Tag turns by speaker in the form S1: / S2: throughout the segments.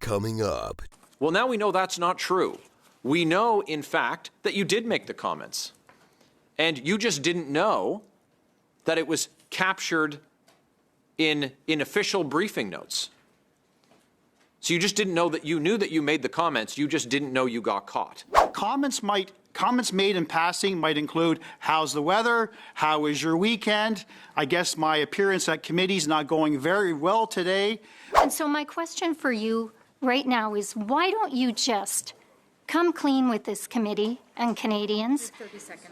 S1: coming up.
S2: Well, now we know that's not true. We know, in fact, that you did make the comments. And you just didn't know that it was captured in official briefing notes. So you just didn't know that you knew that you made the comments, you just didn't know you got caught.
S3: Comments made in passing might include, how's the weather? How was your weekend? I guess my appearance at committee is not going very well today.
S4: And so my question for you right now is, why don't you just come clean with this committee and Canadians,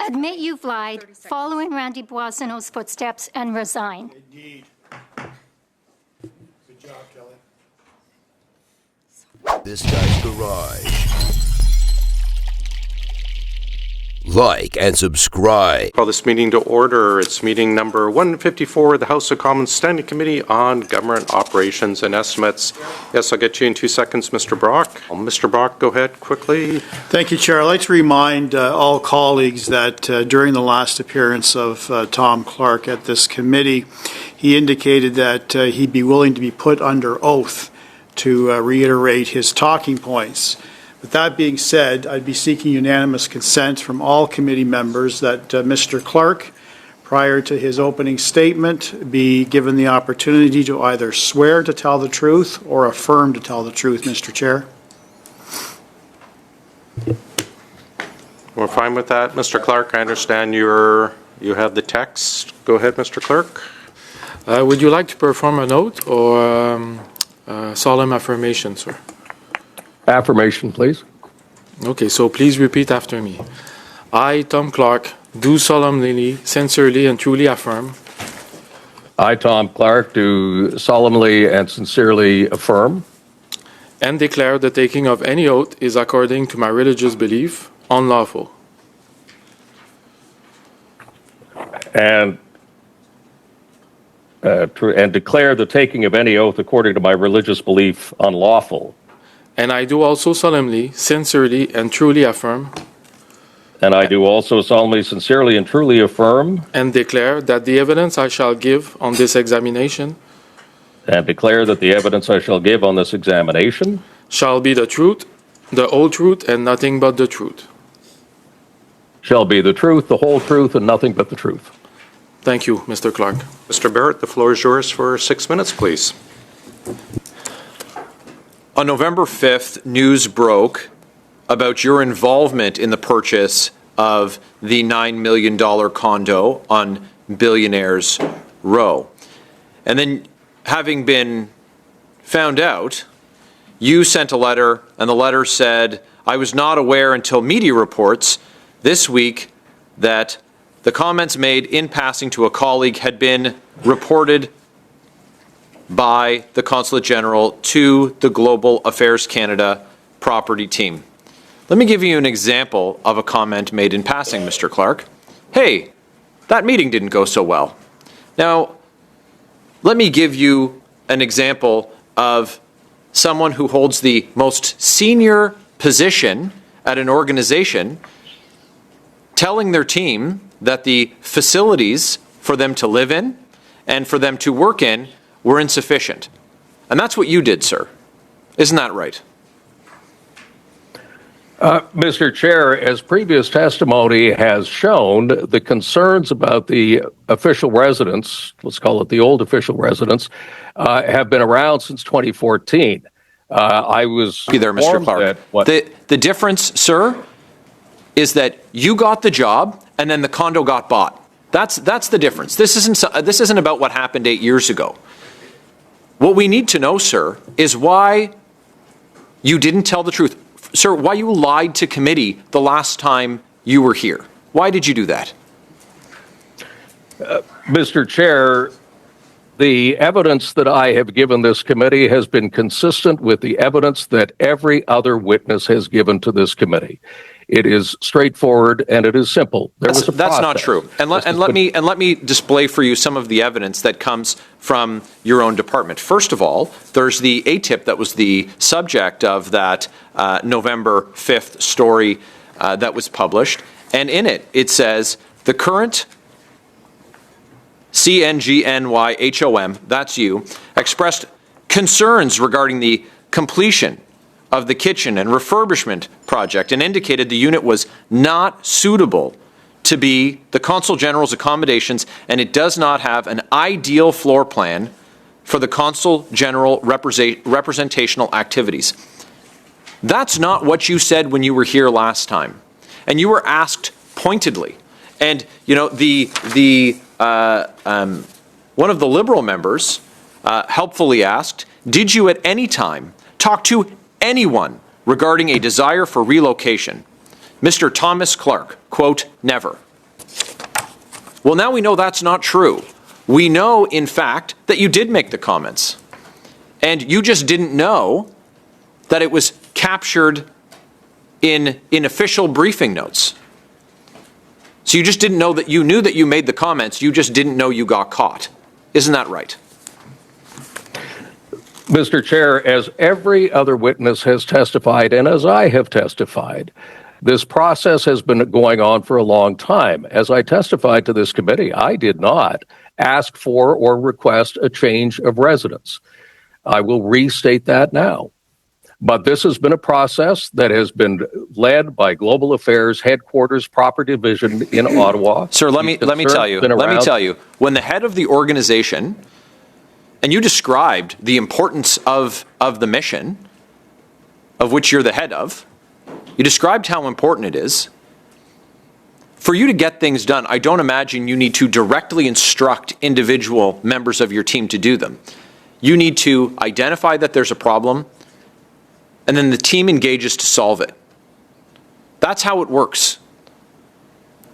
S4: admit you've lied, follow in Randy Boissonneau's footsteps, and resign?
S3: Indeed. Good job, Kelly.
S1: This Guy's Garage. Like and subscribe.
S5: Call this meeting to order. It's meeting number 154 of the House of Commons Standing Committee on Government Operations and Estimates. Yes, I'll get you in 2 seconds, Mr. Brock. Mr. Brock, go ahead quickly.
S3: Thank you, Chair. I'd like to remind all colleagues that during the last appearance of Tom Clark at this committee, he indicated that he'd be willing to be put under oath to reiterate his talking points. With that being said, I'd be seeking unanimous consent from all committee members that Mr. Clark, prior to his opening statement, be given the opportunity to either swear to tell the truth or affirm to tell the truth, Mr. Chair.
S5: We're fine with that. Mr. Clark, I understand you have the text. Go ahead, Mr. Clark.
S6: Would you like to perform an oath or solemn affirmation, sir?
S7: Affirmation, please.
S6: Okay, so please repeat after me. I, Tom Clark, do solemnly, sincerely, and truly affirm.
S7: I, Tom Clark, do solemnly and sincerely affirm.
S6: And declare the taking of any oath is according to my religious belief unlawful.
S7: And declare the taking of any oath according to my religious belief unlawful.
S6: And I do also solemnly, sincerely, and truly affirm.
S7: And I do also solemnly, sincerely, and truly affirm.
S6: And declare that the evidence I shall give on this examination.
S7: And declare that the evidence I shall give on this examination.
S6: Shall be the truth, the whole truth, and nothing but the truth.
S7: Shall be the truth, the whole truth, and nothing but the truth.
S6: Thank you, Mr. Clark.
S5: Mr. Barrett, the floor is yours for 6 minutes, please.
S2: On November 5th, news broke about your involvement in the purchase of the $9 million condo on Billionaire's Row. And then, having been found out, you sent a letter, and the letter said, I was not aware until media reports this week that the comments made in passing to a colleague had been reported by the Consulate General to the Global Affairs Canada property team. Let me give you an example of a comment made in passing, Mr. Clark. Hey, that meeting didn't go so well. Now, let me give you an example of someone who holds the most senior position at an organization telling their team that the facilities for them to live in and for them to work in were insufficient. And that's what you did, sir. Isn't that right?
S7: Mr. Chair, as previous testimony has shown, the concerns about the official residence, let's call it the old official residence, have been around since 2014. I was
S2: there, Mr. Clark. The difference, sir, is that you got the job and then the condo got bought. That's the difference. This isn't about what happened 8 years ago. What we need to know, sir, is why you didn't tell the truth. Sir, why you lied to committee the last time you were here. Why did you do that?
S7: Mr. Chair, the evidence that I have given this committee has been consistent with the evidence that every other witness has given to this committee. It is straightforward and it is simple.
S2: That's not true. And let me display for you some of the evidence that comes from your own department. First of all, there's the ATIP that was the subject of that November 5th story that was published. And in it, it says, the current CNGNYHOM, that's you, expressed concerns regarding the completion of the kitchen and refurbishment project and indicated the unit was not suitable to be the Consul General's accommodations, and it does not have an ideal floor plan for the Consul General representational activities. That's not what you said when you were here last time. And you were asked pointedly. And, you know, one of the Liberal members helpfully asked, did you at any time talk to anyone regarding a desire for relocation? Mr. Thomas Clark, quote, never. Well, now we know that's not true. We know, in fact, that you did make the comments. And you just didn't know that it was captured in official briefing notes. So you just didn't know that you knew that you made the comments, you just didn't know you got caught. Isn't that right?
S7: Mr. Chair, as every other witness has testified, and as I have testified, this process has been going on for a long time. As I testified to this committee, I did not ask for or request a change of residence. I will restate that now. But this has been a process that has been led by Global Affairs Headquarters Proper Division in Ottawa.
S2: Sir, let me tell you, when the head of the organization, and you described the importance of the mission, of which you're the head of, you described how important it is. For you to get things done, I don't imagine you need to directly instruct individual members of your team to do them. You need to identify that there's a problem, and then the team engages to solve it. That's how it works.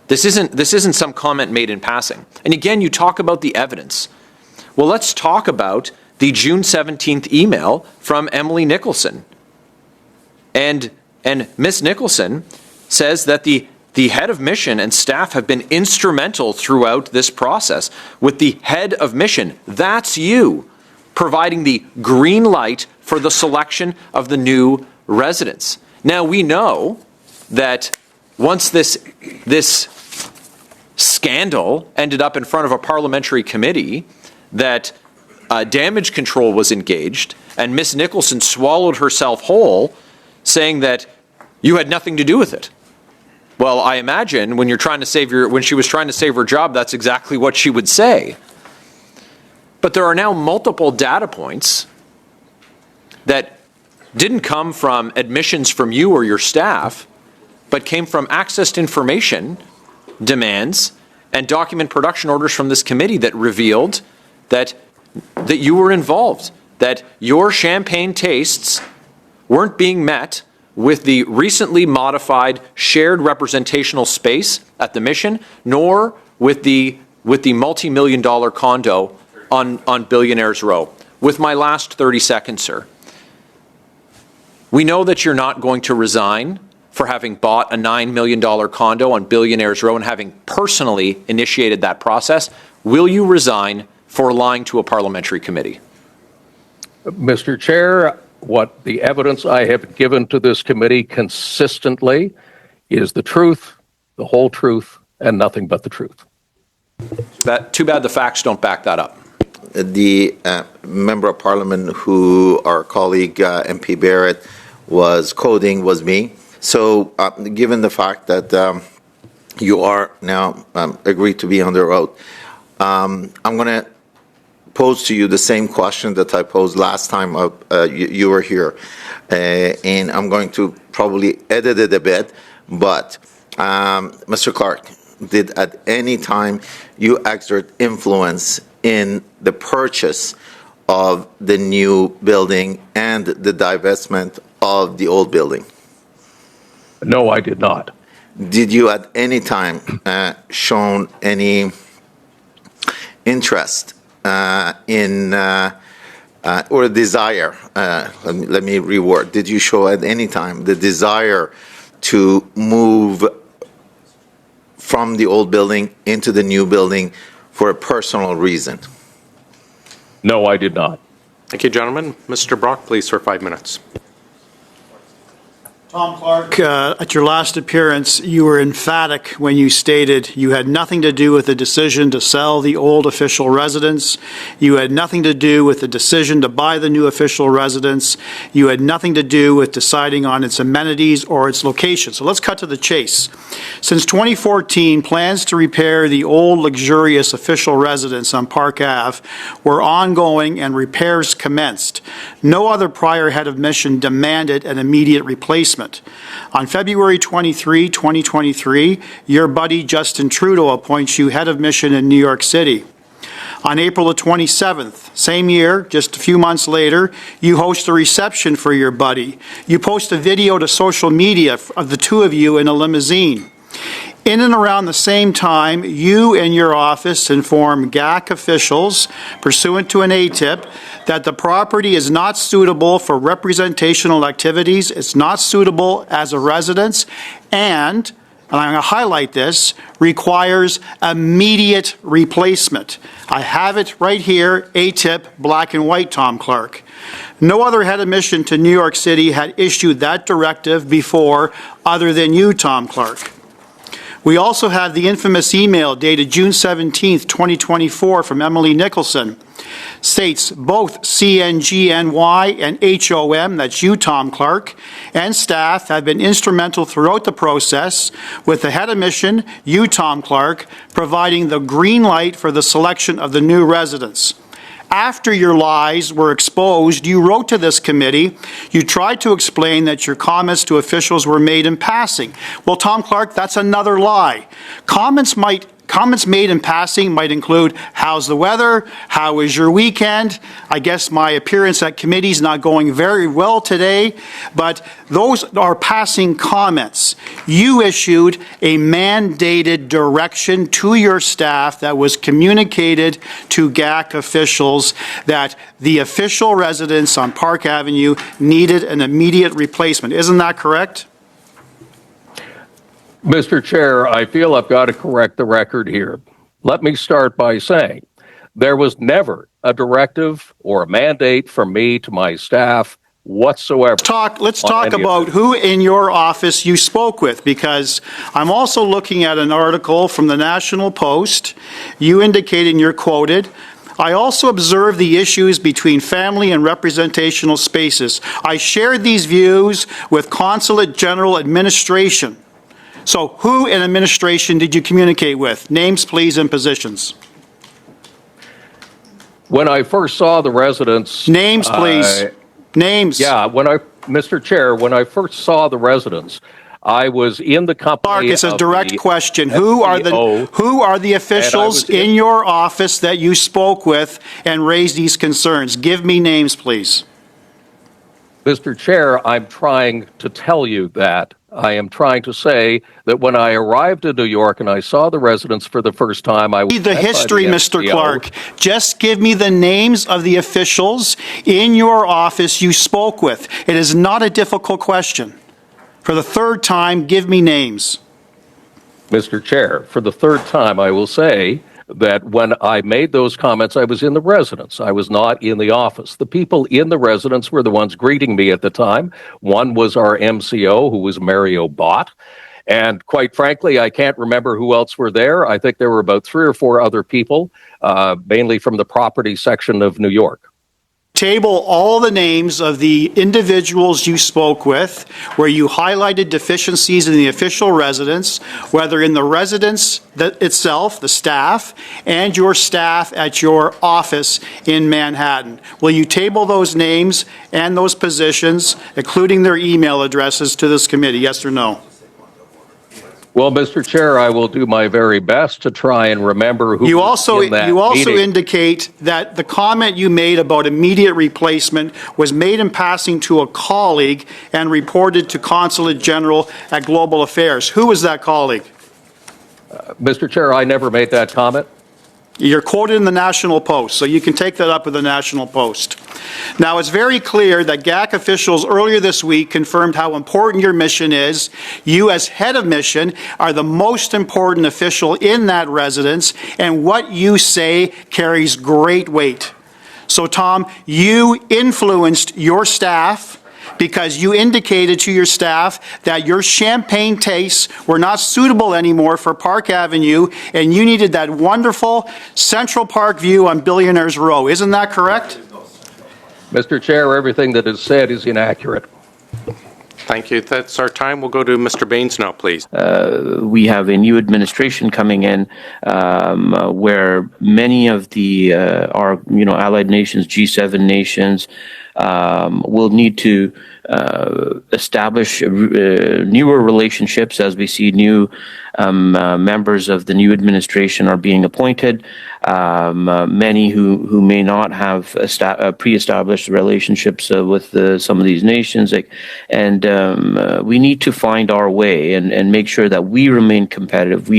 S2: This isn't some comment made in passing. And again, you talk about the evidence. Well, let's talk about the June 17th email from Emily Nicholson. And Ms. Nicholson says that the head of mission and staff have been instrumental throughout this process, with the head of mission, that's you, providing the green light for the selection of the new residents. Now, we know that once this scandal ended up in front of a parliamentary committee, that damage control was engaged, and Ms. Nicholson swallowed herself whole, saying that you had nothing to do with it. Well, I imagine when she was trying to save her job, that's exactly what she would say. But there are now multiple data points that didn't come from admissions from you or your staff, but came from accessed information demands and document production orders from this committee that revealed that you were involved, that your champagne tastes weren't being met with the recently modified shared representational space at the mission, nor with the multi-million-dollar condo on Billionaire's Row. With my last 30 seconds, sir, we know that you're not going to resign for having bought a $9 million condo on Billionaire's Row and having personally initiated that process. Will you resign for lying to a parliamentary committee?
S7: Mr. Chair, what the evidence I have given to this committee consistently is the truth, the whole truth, and nothing but the truth.
S2: Too bad the facts don't back that up.
S8: The member of parliament who our colleague MP Barrett was quoting was me. So given the fact that you are now agreed to be on the road, I'm going to pose to you the same question that I posed last time you were here. And I'm going to probably edit it a bit, but Mr. Clark, did at any time you exert influence in the purchase of the new building and the divestment of the old building?
S7: No, I did not.
S8: Did you at any time shown any interest in or desire, let me reword, did you show at any time the desire to move from the old building into the new building for a personal reason?
S7: No, I did not.
S5: Thank you, gentlemen. Mr. Brock, please, for 5 minutes.
S3: Tom Clark, at your last appearance, you were emphatic when you stated you had nothing to do with the decision to sell the old official residence. You had nothing to do with the decision to buy the new official residence. You had nothing to do with deciding on its amenities or its location. So let's cut to the chase. Since 2014, plans to repair the old luxurious official residence on Park Ave were ongoing and repairs commenced. No other prior head of mission demanded an immediate replacement. On February 23, 2023, your buddy Justin Trudeau appoints you head of mission in New York City. On April the 27th, same year, just a few months later, you host a reception for your buddy. You post a video to social media of the two of you in a limousine. In and around the same time, you and your office inform GAC officials, pursuant to an ATIP, that the property is not suitable for representational activities, it's not suitable as a residence, and I'm going to highlight this, requires immediate replacement. I have it right here, ATIP, black and white, Tom Clark. No other head of mission to New York City had issued that directive before other than you, Tom Clark. We also have the infamous email dated June 17th, 2024 from Emily Nicholson. States both CNGNY and HOM, that's you, Tom Clark, and staff have been instrumental throughout the process, with the head of mission, you, Tom Clark, providing the green light for the selection of the new residents. After your lies were exposed, you wrote to this committee. You tried to explain that your comments to officials were made in passing. Well, Tom Clark, that's another lie. Comments made in passing might include, how's the weather? How was your weekend? I guess my appearance at committee is not going very well today, but those are passing comments. You issued a mandated direction to your staff that was communicated to GAC officials that the official residence on Park Avenue needed an immediate replacement. Isn't that correct?
S7: Mr. Chair, I feel I've got to correct the record here. Let me start by saying there was never a directive or a mandate from me to my staff whatsoever.
S3: Let's talk about who in your office you spoke with, because I'm also looking at an article from the National Post. You indicating you're quoted, I also observed the issues between family and representational spaces. I shared these views with Consulate General Administration. So who in administration did you communicate with? Names, please, and positions.
S7: When I first saw the residents...
S3: Names, please. Names.
S7: Yeah, Mr. Chair, when I first saw the residents, I was in the company...
S3: Clark, it's a direct question. Who are the officials in your office that you spoke with and raised these concerns? Give me names, please.
S7: Mr. Chair, I'm trying to tell you that. I am trying to say that when I arrived in New York and I saw the residents for the first time, I was...
S3: The history, Mr. Clark. Just give me the names of the officials in your office you spoke with. It is not a difficult question. For the third time, give me names.
S7: Mr. Chair, for the third time, I will say that when I made those comments, I was in the residence. I was not in the office. The people in the residence were the ones greeting me at the time. One was our MCO, who was Mario Bott. And quite frankly, I can't remember who else were there. I think there were about 3 or 4 other people, mainly from the property section of New York.
S3: Table all the names of the individuals you spoke with where you highlighted deficiencies in the official residence, whether in the residence itself, the staff, and your staff at your office in Manhattan. Will you table those names and those positions, including their email addresses, to this committee? Yes or no?
S7: Well, Mr. Chair, I will do my very best to try and remember who
S3: you also
S7: meeting.
S3: Indicate that the comment you made about immediate replacement was made in passing to a colleague and reported to Consulate General at Global Affairs. Who was that colleague?
S7: Mr. Chair, I never made that comment.
S3: You're quoted in the National Post, so you can take that up with the National Post. Now, it's very clear that GAC officials earlier this week confirmed how important your mission is. You, as head of mission, are the most important official in that residence, and what you say carries great weight. So, Tom, you influenced your staff because you indicated to your staff that your champagne tastes were not suitable anymore for Park Avenue, and you needed that wonderful Central Park view on Billionaire's Row. Isn't that correct?
S7: Mr. Chair, everything that is said is inaccurate.
S5: Thank you. That's our time. We'll go to Mr. Baines now, please.
S9: We have a new administration coming in where many of the our allied nations, G7 nations, will need to establish newer relationships as we see new members of the new administration are being appointed. Many who may not have pre-established relationships with some of these nations, and we need to find our way and make sure that we remain competitive.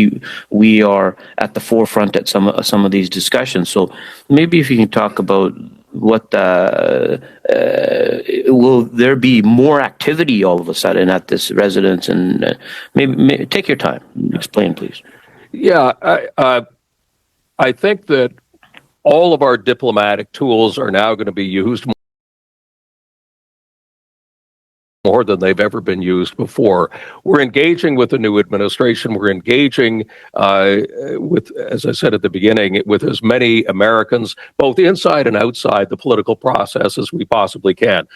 S9: We are at the forefront at some of these discussions. So maybe if you can talk about what will there be more activity all of a sudden at this residence, and maybe take your time, explain, please.
S7: Yeah, I think that all of our diplomatic tools are now going to be used more than they've ever been used before. We're engaging with the new administration. We're engaging with, as I said at the beginning, with as many Americans, both inside and outside the political process, as we possibly can.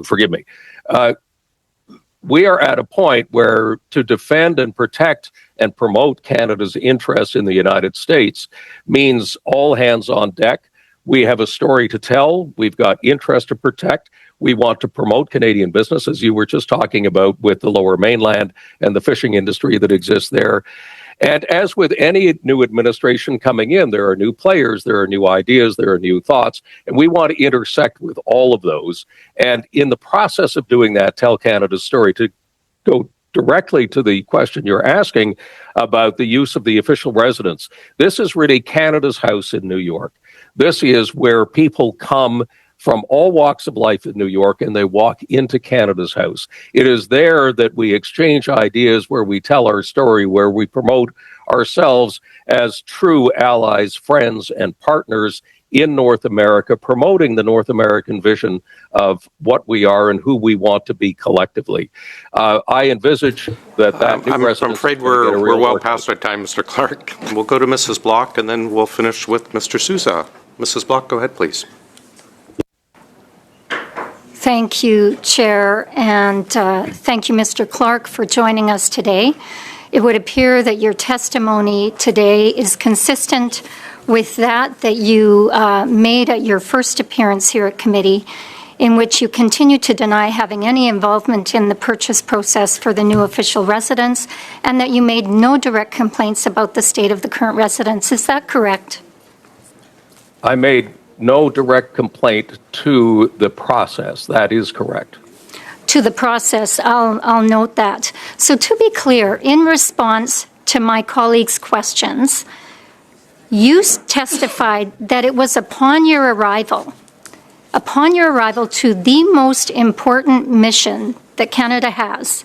S7: Forgive me. We are at a point where to defend and protect and promote Canada's interests in the United States means all hands on deck. We have a story to tell. We've got interest to protect. We want to promote Canadian business, as you were just talking about with the Lower Mainland and the fishing industry that exists there. And as with any new administration coming in, there are new players, there are new ideas, there are new thoughts, and we want to intersect with all of those. And in the process of doing that, tell Canada's story. To go directly to the question you're asking about the use of the official residence, this is really Canada's house in New York. This is where people come from all walks of life in New York, and they walk into Canada's house. It is there that we exchange ideas, where we tell our story, where we promote ourselves as true allies, friends, and partners in North America, promoting the North American vision of what we are and who we want to be collectively. I envisage that new
S5: I'm afraid we're well past our time, Mr. Clark. We'll go to Mrs. Block, and then we'll finish with Mr. Sousa. Mrs. Block, go ahead, please.
S4: Thank you, Chair, and thank you, Mr. Clark, for joining us today. It would appear that your testimony today is consistent with that you made at your first appearance here at committee, in which you continue to deny having any involvement in the purchase process for the new official residence, and that you made no direct complaints about the state of the current residence. Is that correct?
S7: I made no direct complaint to the process. That is correct.
S4: To the process, I'll note that. So to be clear, in response to my colleagues' questions, you testified that it was upon your arrival to the most important mission that Canada has,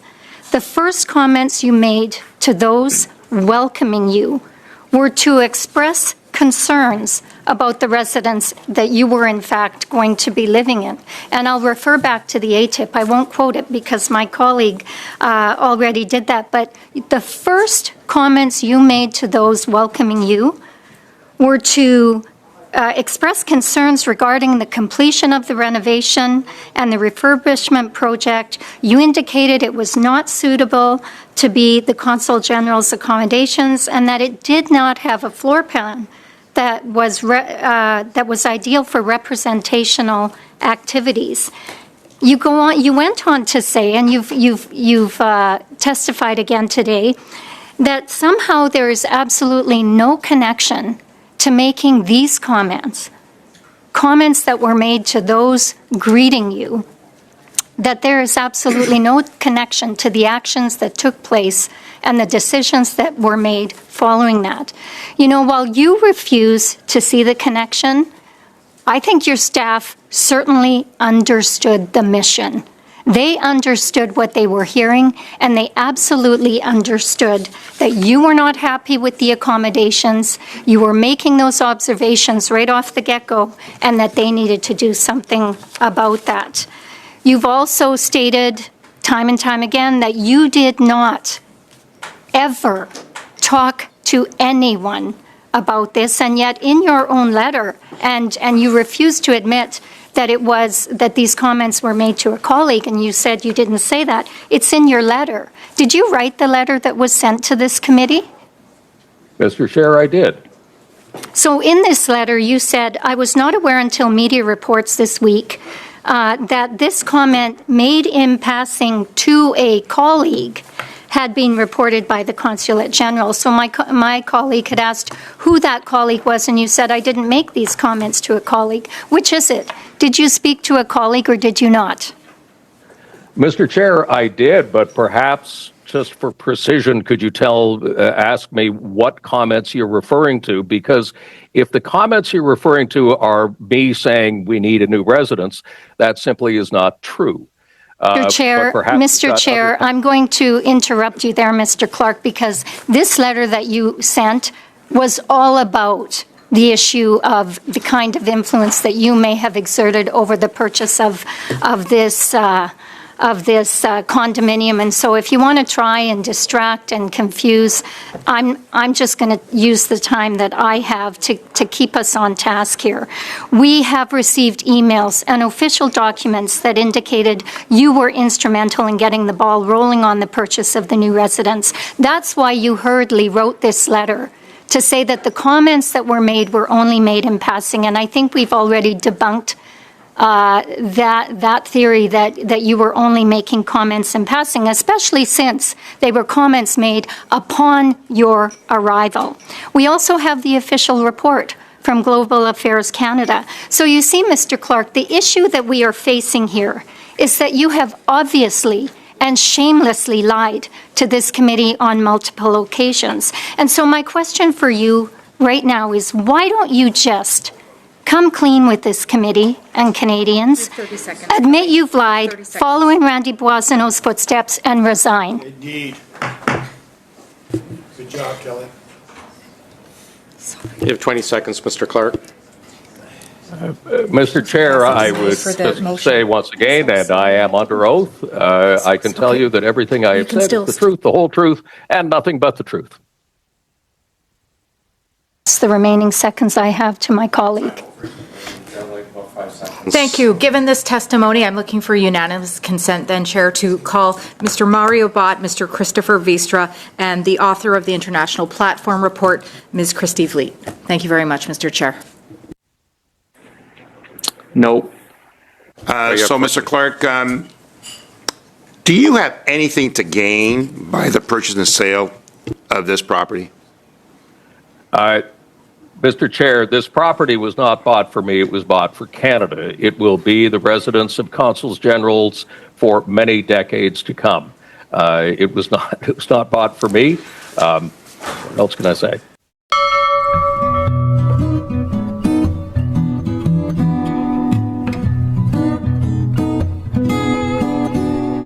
S4: the first comments you made to those welcoming you were to express concerns about the residence that you were in fact going to be living in. And I'll refer back to the ATIP. I won't quote it because my colleague already did that. But the first comments you made to those welcoming you were to express concerns regarding the completion of the renovation and the refurbishment project. You indicated it was not suitable to be the Consul General's accommodations, and that it did not have a floor plan that was ideal for representational activities. You went on to say, and you've testified again today, that somehow there is absolutely no connection to making these comments that were made to those greeting you, that there is absolutely no connection to the actions that took place and the decisions that were made following that. You know, while you refuse to see the connection, I think your staff certainly understood the mission. They understood what they were hearing, and they absolutely understood that you were not happy with the accommodations, you were making those observations right off the get-go, and that they needed to do something about that. You've also stated time and time again that you did not ever talk to anyone about this, and yet in your own letter, and you refused to admit that these comments were made to a colleague, and you said you didn't say that. It's in your letter. Did you write the letter that was sent to this committee?
S7: Mr. Chair, I did.
S4: So in this letter, you said, I was not aware until media reports this week that this comment made in passing to a colleague had been reported by the Consulate General. So my colleague had asked who that colleague was, and you said, I didn't make these comments to a colleague. Which is it? Did you speak to a colleague or did you not?
S7: Mr. Chair, I did, but perhaps just for precision, could you ask me what comments you're referring to? Because if the comments you're referring to are me saying we need a new residence, that simply is not true.
S4: Mr. Chair, I'm going to interrupt you there, Mr. Clark, because this letter that you sent was all about the issue of the kind of influence that you may have exerted over the purchase of this condominium. And so if you want to try and distract and confuse, I'm just going to use the time that I have to keep us on task here. We have received emails and official documents that indicated you were instrumental in getting the ball rolling on the purchase of the new residence. That's why you hurriedly wrote this letter, to say that the comments that were made were only made in passing. And I think we've already debunked that theory that you were only making comments in passing, especially since they were comments made upon your arrival. We also have the official report from Global Affairs Canada. So you see, Mr. Clark, the issue that we are facing here is that you have obviously and shamelessly lied to this committee on multiple occasions. And so my question for you right now is, why don't you just come clean with this committee and Canadians, admit you've lied, follow in Randy Boissonneau's footsteps, and resign?
S3: Indeed. Good job, Kelly.
S5: You have 20 seconds, Mr. Clark.
S7: Mr. Chair, I would just say once again, and I am under oath, I can tell you that everything I have said is the truth, the whole truth, and nothing but the truth.
S4: It's the remaining seconds I have to my colleague.
S10: Thank you. Given this testimony, I'm looking for unanimous consent, then, Chair, to call Mr. Mario Bott, Mr. Christopher Vistra, and the author of the International Platform Report, Ms. Christy Vliet. Thank you very much, Mr. Chair.
S9: No.
S11: So, Mr. Clark, do you have anything to gain by the purchase and sale of this property?
S7: Mr. Chair, this property was not bought for me. It was bought for Canada. It will be the residence of consuls generals for many decades to come. It was not bought for me. What else can I say?